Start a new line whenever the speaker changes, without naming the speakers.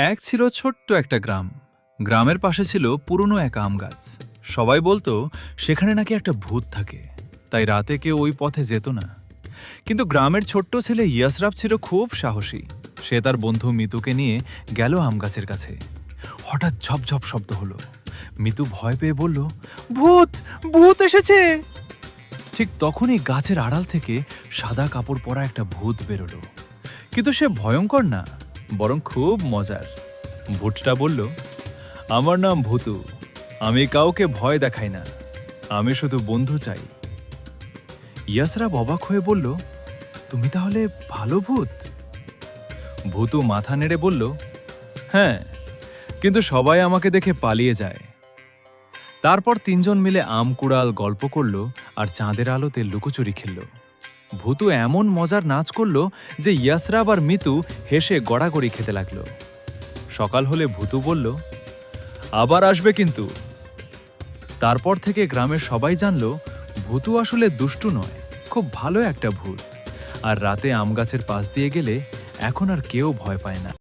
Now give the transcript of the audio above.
এক ছিল ছোট্ট একটা গ্রাম। গ্রামের পাশে ছিল পুরনো এক আম গাছ। সবাই বলতো সেখানে নাকি একটা ভূত থাকে, তাই রাতে কেউ ওই পথে যেত না। কিন্তু গ্রামের ছোট্ট ছেলে ইয়াসরাব ছিল খুব সাহসী। সে তার বন্ধু মিতুকে নিয়ে গেল আম গাছের কাছে। হঠাৎ ঝপঝপ শব্দ হলো। মিতু ভয় পেয়ে বলল, ভূত, ভূত এসেছে। ঠিক তখনই গাছের আড়াল থেকে সাদা কাপড় পরা একটা ভূত বেরোলো। কিন্তু সে ভয়ঙ্কর না, বরং খুব মজার। ভূতটা বলল, আমার নাম ভূতু। আমি কাউকে ভয় দেখাই না, আমি শুধু বন্ধু চাই। ইয়াসরাব অবাক হয়ে বলল, তুমি তাহলে ভালো ভূত? ভূতু মাথা নেড়ে বলল, হ্যাঁ, কিন্তু সবাই আমাকে দেখে পালিয়ে যায়। তারপর তিনজন মিলে আম কুড়াল, গল্প করল আর চাঁদের আলোতে লুকোচুরি খেলল। ভূতু এমন মজার নাচ করল যে ইয়াসরাব আর মিতু হেসে গড়াগড়ি খেতে লাগলো। সকাল হলে ভূতু বলল, আবার আসবে কিন্তু। তারপর থেকে গ্রামের সবাই জানল ভূতু আসলে দুষ্টু নয়, খুব ভালো একটা ভূত। আর রাতে আম গাছের পাশ দিয়ে গেলে এখন আর কেউ ভয় পায় না।